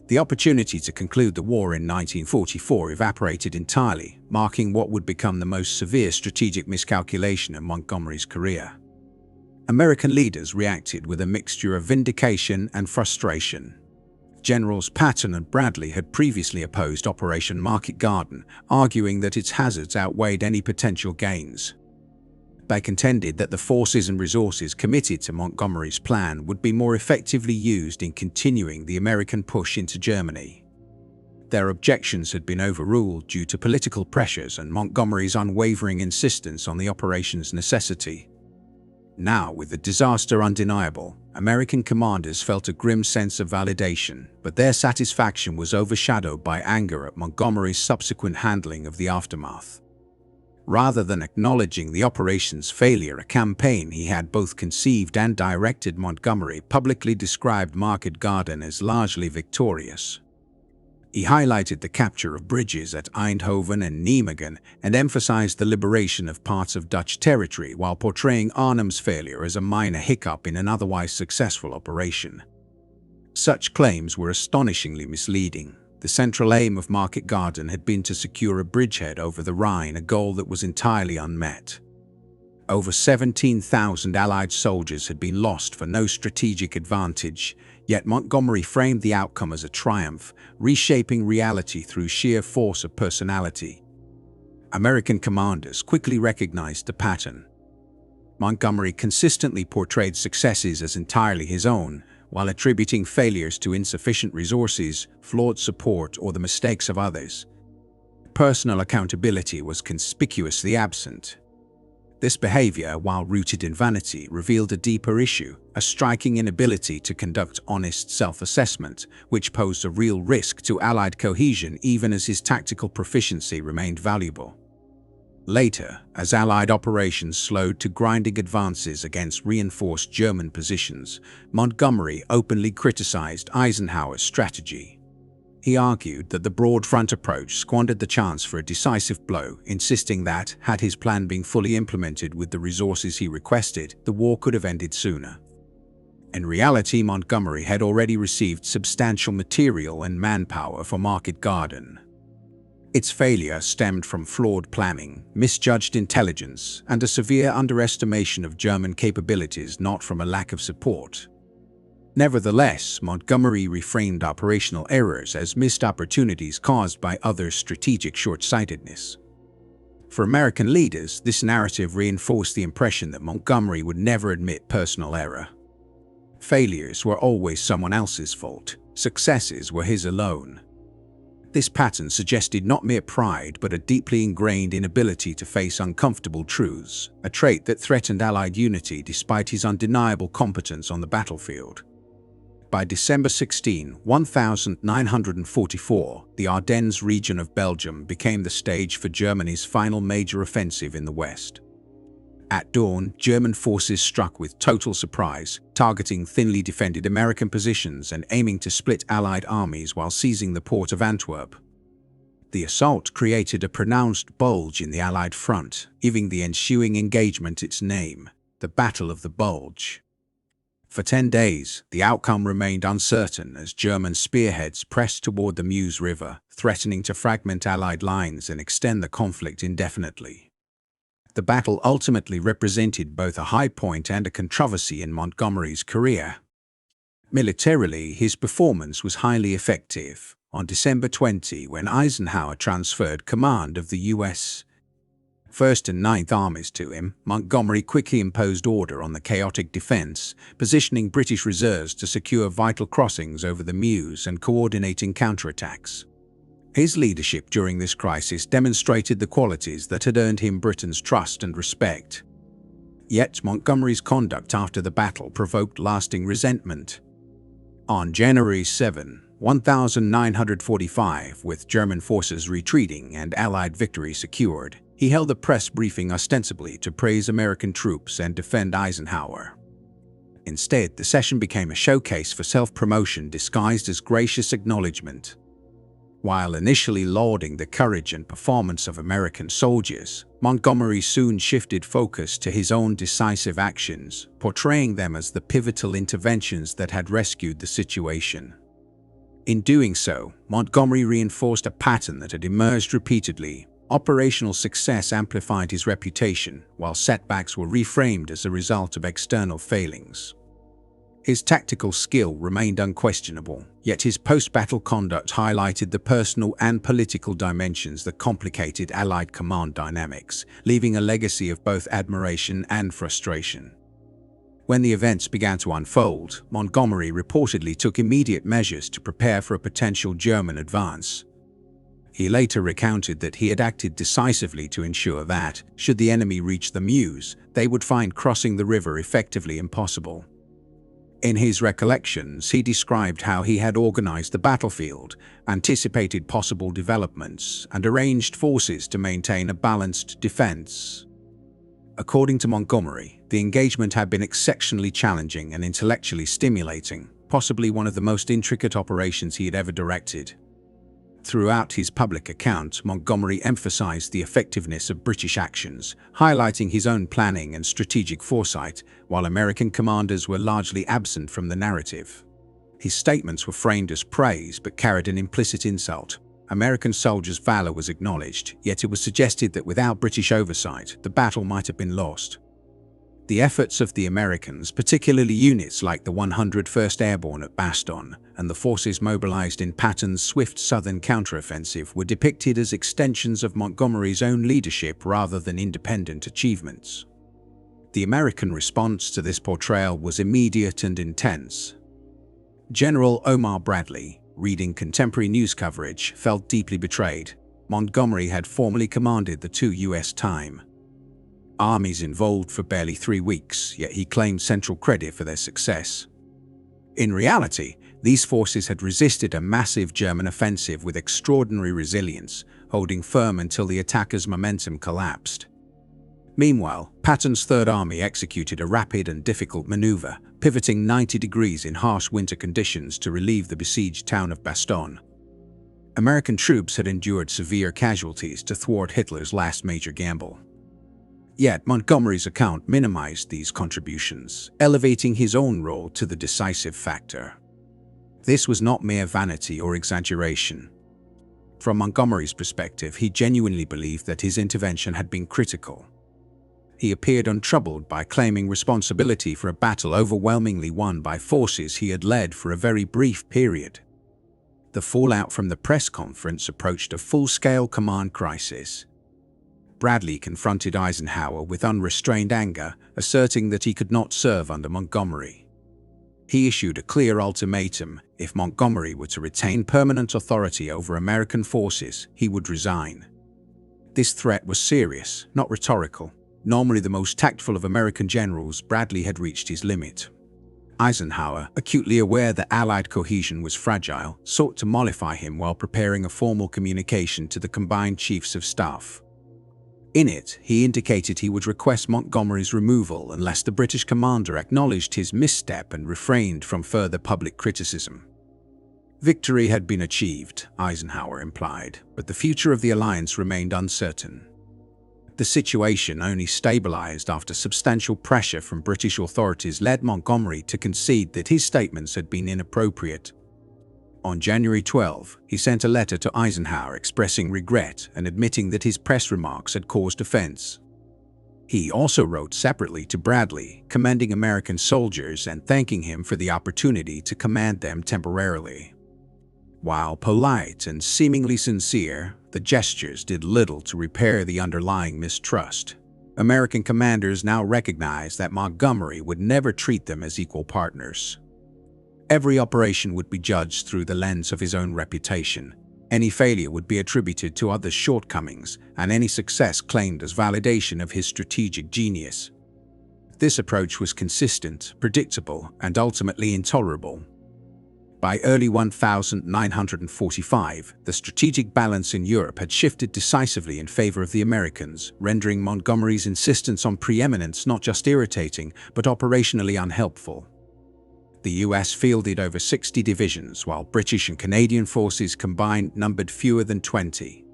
The opportunity to conclude the war in 1944 evaporated entirely, marking what would become the most severe strategic miscalculation in Montgomery's career. American leaders reacted with a mixture of vindication and frustration. Generals Patton and Bradley had previously opposed Operation Market Garden, arguing that its hazards outweighed any potential gains. They contended that the forces and resources committed to Montgomery's plan would be more effectively used in continuing the American push into Germany. Their objections had been overruled due to political pressures and Montgomery's unwavering insistence on the operation's necessity. Now, with the disaster undeniable, American commanders felt a grim sense of validation, but their satisfaction was overshadowed by anger at Montgomery's subsequent handling of the aftermath. Rather than acknowledging the operation's failure, a campaign he had both conceived and directed, Montgomery publicly described Market Garden as largely victorious. He highlighted the capture of bridges at Eindhoven and Nijmegen and emphasized the liberation of parts of Dutch territory while portraying Arnhem's failure as a minor hiccup in an otherwise successful operation. Such claims were astonishingly misleading. The central aim of Market Garden had been to secure a bridgehead over the Rhine, a goal that was entirely unmet. Over 17,000 Allied soldiers had been lost for no strategic advantage, yet Montgomery framed the outcome as a triumph, reshaping reality through sheer force of personality. American commanders quickly recognized the pattern. Montgomery consistently portrayed successes as entirely his own, while attributing failures to insufficient resources, flawed support, or the mistakes of others. Personal accountability was conspicuously absent. This behavior, while rooted in vanity, revealed a deeper issue, a striking inability to conduct honest self-assessment, which posed a real risk to Allied cohesion even as his tactical proficiency remained valuable. Later, as Allied operations slowed to grinding advances against reinforced German positions, Montgomery openly criticized Eisenhower's strategy. He argued that the broad front approach squandered the chance for a decisive blow, insisting that, had his plan been fully implemented with the resources he requested, the war could have ended sooner. In reality, Montgomery had already received substantial material and manpower for Market Garden. Its failure stemmed from flawed planning, misjudged intelligence, and a severe underestimation of German capabilities, not from a lack of support. Nevertheless, Montgomery reframed operational errors as missed opportunities caused by others' strategic short-sightedness. For American leaders, this narrative reinforced the impression that Montgomery would never admit personal error. Failures were always someone else's fault. Successes were his alone. This pattern suggested not mere pride but a deeply ingrained inability to face uncomfortable truths, a trait that threatened Allied unity despite his undeniable competence on the battlefield. By December 16, 1944, the Ardennes region of Belgium became the stage for Germany's final major offensive in the West. At dawn, German forces struck with total surprise, targeting thinly defended American positions and aiming to split Allied armies while seizing the port of Antwerp. The assault created a pronounced bulge in the Allied front, giving the ensuing engagement its name, the Battle of the Bulge. For 10 days, the outcome remained uncertain as German spearheads pressed toward the Meuse River, threatening to fragment Allied lines and extend the conflict indefinitely. The battle ultimately represented both a high point and a controversy in Montgomery's career. Militarily, his performance was highly effective. On December 20, when Eisenhower transferred command of the U.S. 1st and 9th Armies to him, Montgomery quickly imposed order on the chaotic defense, positioning British reserves to secure vital crossings over the Meuse and coordinating counterattacks. His leadership during this crisis demonstrated the qualities that had earned him Britain's trust and respect. Yet Montgomery's conduct after the battle provoked lasting resentment. On January 7, 1945, with German forces retreating and Allied victory secured, he held a press briefing ostensibly to praise American troops and defend Eisenhower. Instead, the session became a showcase for self-promotion disguised as gracious acknowledgement. While initially lauding the courage and performance of American soldiers, Montgomery soon shifted focus to his own decisive actions, portraying them as the pivotal interventions that had rescued the situation. In doing so, Montgomery reinforced a pattern that had emerged repeatedly. Operational success amplified his reputation, while setbacks were reframed as a result of external failings. His tactical skill remained unquestionable, yet his post-battle conduct highlighted the personal and political dimensions that complicated Allied command dynamics, leaving a legacy of both admiration and frustration. When the events began to unfold, Montgomery reportedly took immediate measures to prepare for a potential German advance. He later recounted that he had acted decisively to ensure that, should the enemy reach the Meuse, they would find crossing the river effectively impossible. In his recollections, he described how he had organized the battlefield, anticipated possible developments, and arranged forces to maintain a balanced defense. According to Montgomery, the engagement had been exceptionally challenging and intellectually stimulating, possibly one of the most intricate operations he had ever directed. Throughout his public account, Montgomery emphasized the effectiveness of British actions, highlighting his own planning and strategic foresight, while American commanders were largely absent from the narrative. His statements were framed as praise but carried an implicit insult. American soldiers' valor was acknowledged, yet it was suggested that without British oversight, the battle might have been lost. The efforts of the Americans, particularly units like the 101st Airborne at Bastogne and the forces mobilized in Patton's swift southern counteroffensive, were depicted as extensions of Montgomery's own leadership rather than independent achievements. The American response to this portrayal was immediate and intense. General Omar Bradley, reading contemporary news coverage, felt deeply betrayed. Montgomery had formerly commanded the two U.S. armies involved for barely 3 weeks, yet he claimed central credit for their success. In reality, these forces had resisted a massive German offensive with extraordinary resilience, holding firm until the attackers' momentum collapsed. Meanwhile, Patton's Third Army executed a rapid and difficult maneuver, pivoting 90 degrees in harsh winter conditions to relieve the besieged town of Bastogne. American troops had endured severe casualties to thwart Hitler's last major gamble. Yet Montgomery's account minimized these contributions, elevating his own role to the decisive factor. This was not mere vanity or exaggeration. From Montgomery's perspective, he genuinely believed that his intervention had been critical. He appeared untroubled by claiming responsibility for a battle overwhelmingly won by forces he had led for a very brief period. The fallout from the press conference approached a full-scale command crisis. Bradley confronted Eisenhower with unrestrained anger, asserting that he could not serve under Montgomery. He issued a clear ultimatum: if Montgomery were to retain permanent authority over American forces, he would resign. This threat was serious, not rhetorical. Normally the most tactful of American generals, Bradley had reached his limit. Eisenhower, acutely aware that Allied cohesion was fragile, sought to mollify him while preparing a formal communication to the combined chiefs of staff. In it, he indicated he would request Montgomery's removal unless the British commander acknowledged his misstep and refrained from further public criticism. Victory had been achieved, Eisenhower implied, but the future of the alliance remained uncertain. The situation only stabilized after substantial pressure from British authorities led Montgomery to concede that his statements had been inappropriate. On January 12, he sent a letter to Eisenhower expressing regret and admitting that his press remarks had caused offense. He also wrote separately to Bradley, commending American soldiers and thanking him for the opportunity to command them temporarily. While polite and seemingly sincere, the gestures did little to repair the underlying mistrust. American commanders now recognized that Montgomery would never treat them as equal partners. Every operation would be judged through the lens of his own reputation. Any failure would be attributed to others' shortcomings, and any success claimed as validation of his strategic genius. This approach was consistent, predictable, and ultimately intolerable. By early 1945, the strategic balance in Europe had shifted decisively in favor of the Americans, rendering Montgomery's insistence on preeminence not just irritating, but operationally unhelpful. The US fielded over 60 divisions, while British and Canadian forces combined numbered fewer than 20.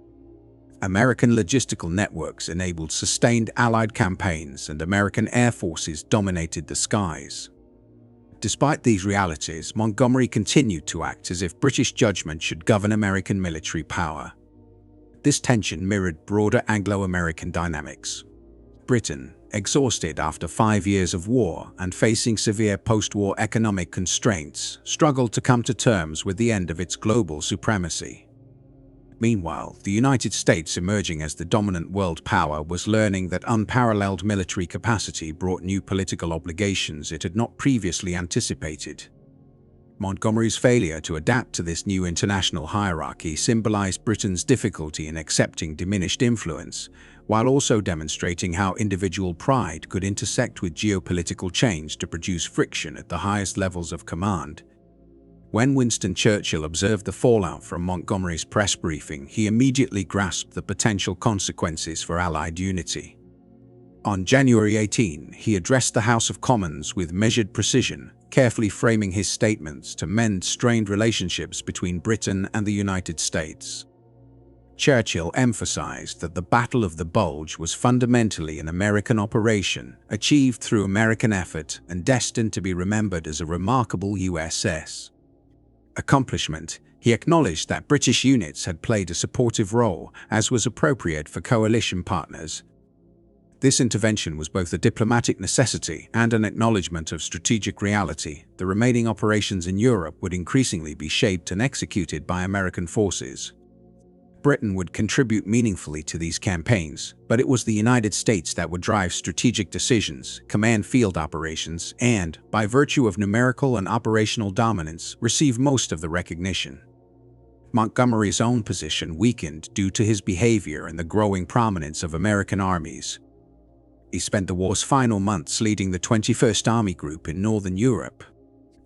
American logistical networks enabled sustained Allied campaigns, and American air forces dominated the skies. Despite these realities, Montgomery continued to act as if British judgment should govern American military power. This tension mirrored broader Anglo-American dynamics. Britain, exhausted after 5 years of war and facing severe post-war economic constraints, struggled to come to terms with the end of its global supremacy. Meanwhile, the United States, emerging as the dominant world power, was learning that unparalleled military capacity brought new political obligations it had not previously anticipated. Montgomery's failure to adapt to this new international hierarchy symbolized Britain's difficulty in accepting diminished influence, while also demonstrating how individual pride could intersect with geopolitical change to produce friction at the highest levels of command. When Winston Churchill observed the fallout from Montgomery's press briefing, he immediately grasped the potential consequences for Allied unity. On January 18, he addressed the House of Commons with measured precision, carefully framing his statements to mend strained relationships between Britain and the United States. Churchill emphasized that the Battle of the Bulge was fundamentally an American operation, achieved through American effort and destined to be remembered as a remarkable USS accomplishment. He acknowledged that British units had played a supportive role, as was appropriate for coalition partners. This intervention was both a diplomatic necessity and an acknowledgement of strategic reality. The remaining operations in Europe would increasingly be shaped and executed by American forces. Britain would contribute meaningfully to these campaigns, but it was the United States that would drive strategic decisions, command field operations, and, by virtue of numerical and operational dominance, receive most of the recognition. Montgomery's own position weakened due to his behavior and the growing prominence of American armies. He spent the war's final months leading the 21st Army Group in Northern Europe.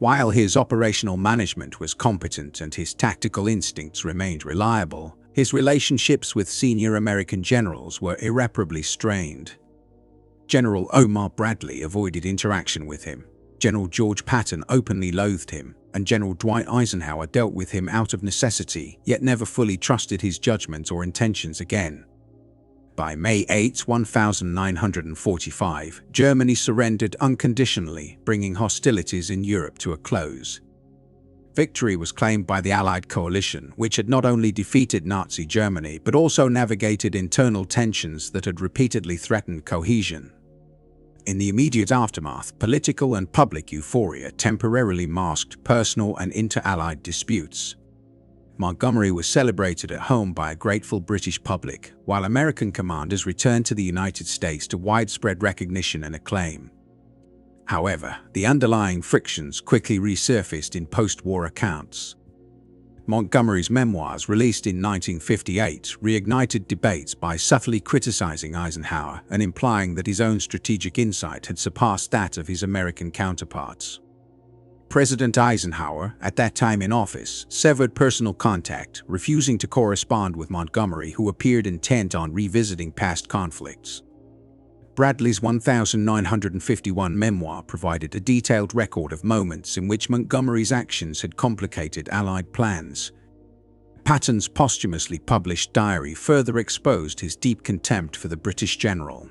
While his operational management was competent and his tactical instincts remained reliable, his relationships with senior American generals were irreparably strained. General Omar Bradley avoided interaction with him. General George Patton openly loathed him, and General Dwight Eisenhower dealt with him out of necessity, yet never fully trusted his judgment or intentions again. By May 8, 1945, Germany surrendered unconditionally, bringing hostilities in Europe to a close. Victory was claimed by the Allied coalition, which had not only defeated Nazi Germany but also navigated internal tensions that had repeatedly threatened cohesion. In the immediate aftermath, political and public euphoria temporarily masked personal and inter-Allied disputes. Montgomery was celebrated at home by a grateful British public, while American commanders returned to the United States to widespread recognition and acclaim. However, the underlying frictions quickly resurfaced in post-war accounts. Montgomery's memoirs, released in 1958, reignited debates by subtly criticizing Eisenhower and implying that his own strategic insight had surpassed that of his American counterparts. President Eisenhower, at that time in office, severed personal contact, refusing to correspond with Montgomery, who appeared intent on revisiting past conflicts. Bradley's 1951 memoir provided a detailed record of moments in which Montgomery's actions had complicated Allied plans. Patton's posthumously published diary further exposed his deep contempt for the British general.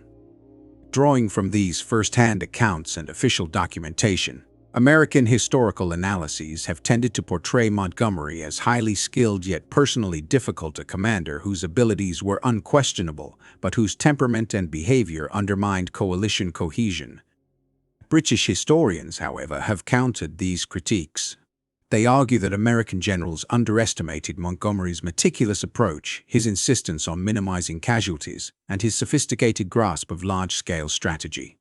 Drawing from these first-hand accounts and official documentation, American historical analyses have tended to portray Montgomery as highly skilled yet personally difficult a commander whose abilities were unquestionable, but whose temperament and behavior undermined coalition cohesion. British historians, however, have countered these critiques. They argue that American generals underestimated Montgomery's meticulous approach, his insistence on minimizing casualties, and his sophisticated grasp of large-scale strategy.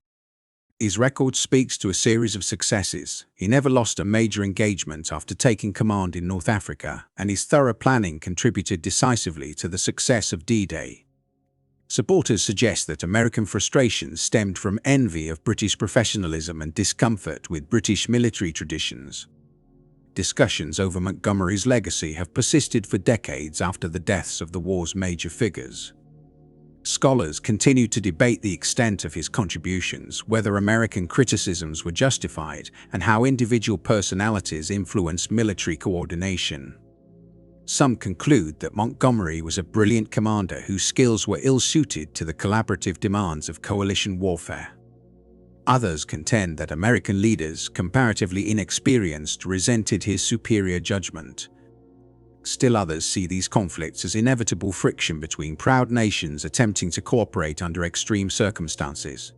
His record speaks to a series of successes. He never lost a major engagement after taking command in North Africa, and his thorough planning contributed decisively to the success of D-Day. Supporters suggest that American frustrations stemmed from envy of British professionalism and discomfort with British military traditions. Discussions over Montgomery's legacy have persisted for decades after the deaths of the war's major figures. Scholars continue to debate the extent of his contributions, whether American criticisms were justified, and how individual personalities influenced military coordination. Some conclude that Montgomery was a brilliant commander whose skills were ill-suited to the collaborative demands of coalition warfare. Others contend that American leaders, comparatively inexperienced, resented his superior judgment. Still others see these conflicts as inevitable friction between proud nations attempting to cooperate under extreme circumstances.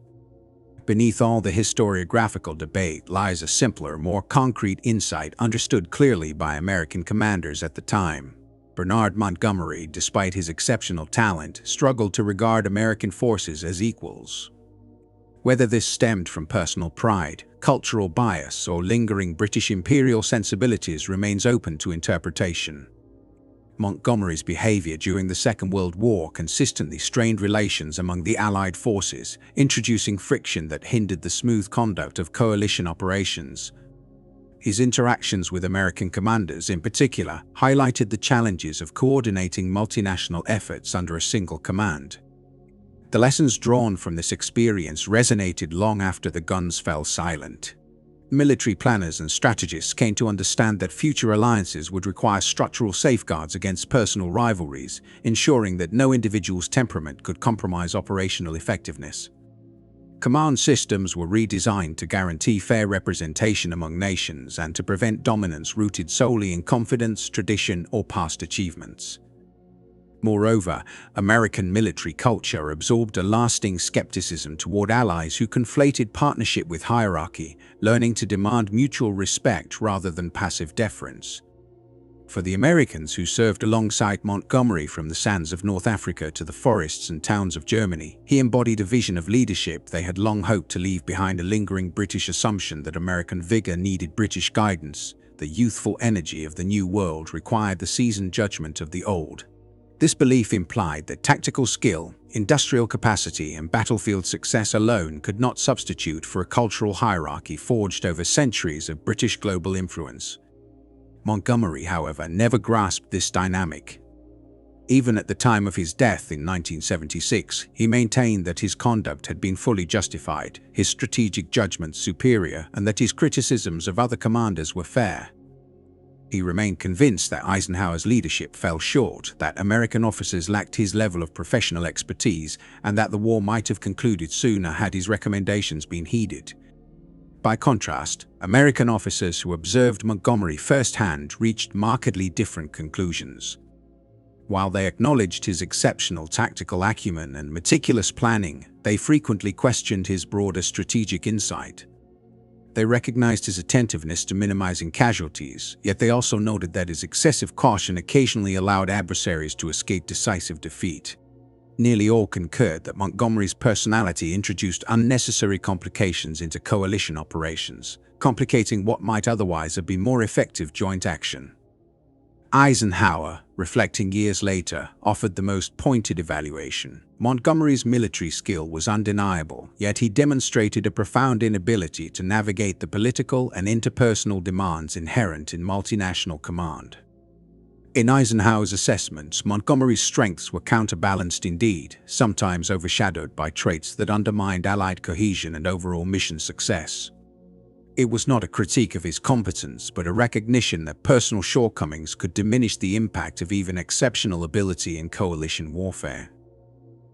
Beneath all the historiographical debate lies a simpler, more concrete insight understood clearly by American commanders at the time. Bernard Montgomery, despite his exceptional talent, struggled to regard American forces as equals. Whether this stemmed from personal pride, cultural bias, or lingering British imperial sensibilities remains open to interpretation. Montgomery's behavior during the Second World War consistently strained relations among the Allied forces, introducing friction that hindered the smooth conduct of coalition operations. His interactions with American commanders, in particular, highlighted the challenges of coordinating multinational efforts under a single command. The lessons drawn from this experience resonated long after the guns fell silent. Military planners and strategists came to understand that future alliances would require structural safeguards against personal rivalries, ensuring that no individual's temperament could compromise operational effectiveness. Command systems were redesigned to guarantee fair representation among nations and to prevent dominance rooted solely in confidence, tradition, or past achievements. Moreover, American military culture absorbed a lasting skepticism toward allies who conflated partnership with hierarchy, learning to demand mutual respect rather than passive deference. For the Americans who served alongside Montgomery from the sands of North Africa to the forests and towns of Germany, he embodied a vision of leadership they had long hoped to leave behind. A lingering British assumption that American vigor needed British guidance. The youthful energy of the New World required the seasoned judgment of the Old. This belief implied that tactical skill, industrial capacity, and battlefield success alone could not substitute for a cultural hierarchy forged over centuries of British global influence. Montgomery, however, never grasped this dynamic. Even at the time of his death in 1976, he maintained that his conduct had been fully justified, his strategic judgment superior, and that his criticisms of other commanders were fair. He remained convinced that Eisenhower's leadership fell short, that American officers lacked his level of professional expertise, and that the war might have concluded sooner had his recommendations been heeded. By contrast, American officers who observed Montgomery firsthand reached markedly different conclusions. While they acknowledged his exceptional tactical acumen and meticulous planning, they frequently questioned his broader strategic insight. They recognized his attentiveness to minimizing casualties, yet they also noted that his excessive caution occasionally allowed adversaries to escape decisive defeat. Nearly all concurred that Montgomery's personality introduced unnecessary complications into coalition operations, complicating what might otherwise have been more effective joint action. Eisenhower, reflecting years later, offered the most pointed evaluation. Montgomery's military skill was undeniable, yet he demonstrated a profound inability to navigate the political and interpersonal demands inherent in multinational command. In Eisenhower's assessments, Montgomery's strengths were counterbalanced indeed, sometimes overshadowed by traits that undermined Allied cohesion and overall mission success. It was not a critique of his competence, but a recognition that personal shortcomings could diminish the impact of even exceptional ability in coalition warfare.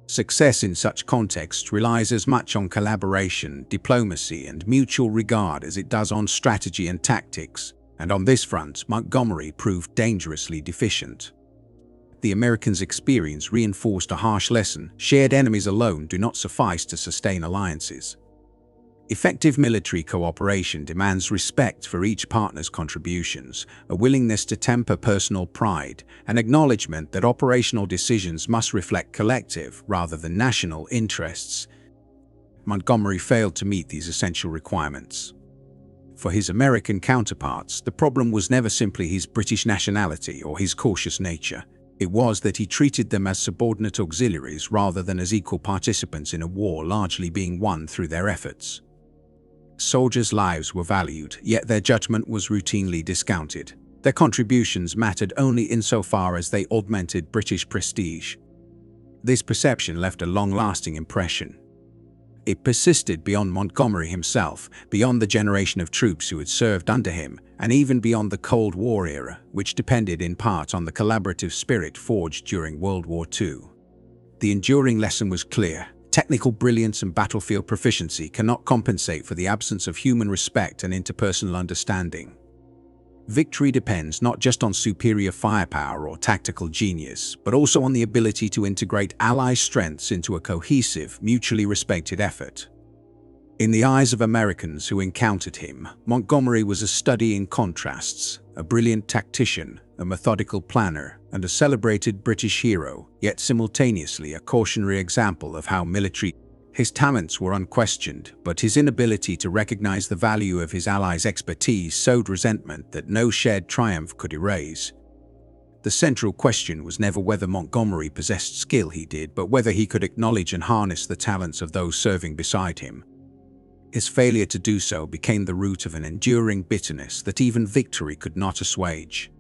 Success in such contexts relies as much on collaboration, diplomacy, and mutual regard as it does on strategy and tactics, and on this front, Montgomery proved dangerously deficient. The Americans' experience reinforced a harsh lesson: shared enemies alone do not suffice to sustain alliances. Effective military cooperation demands respect for each partner's contributions, a willingness to temper personal pride, and acknowledgement that operational decisions must reflect collective rather than national interests. Montgomery failed to meet these essential requirements. For his American counterparts, the problem was never simply his British nationality or his cautious nature. It was that he treated them as subordinate auxiliaries rather than as equal participants in a war largely being won through their efforts. Soldiers' lives were valued, yet their judgment was routinely discounted. Their contributions mattered only insofar as they augmented British prestige. This perception left a long-lasting impression. It persisted beyond Montgomery himself, beyond the generation of troops who had served under him, and even beyond the Cold War era, which depended in part on the collaborative spirit forged during World War II. The enduring lesson was clear: technical brilliance and battlefield proficiency cannot compensate for the absence of human respect and interpersonal understanding. Victory depends not just on superior firepower or tactical genius, but also on the ability to integrate Allies' strengths into a cohesive, mutually respected effort. In the eyes of Americans who encountered him, Montgomery was a study in contrasts, a brilliant tactician, a methodical planner, and a celebrated British hero, yet simultaneously a cautionary example of how military. His talents were unquestioned, but his inability to recognize the value of his allies' expertise sowed resentment that no shared triumph could erase. The central question was never whether Montgomery possessed skill he did, but whether he could acknowledge and harness the talents of those serving beside him. His failure to do so became the root of an enduring bitterness that even victory could not assuage.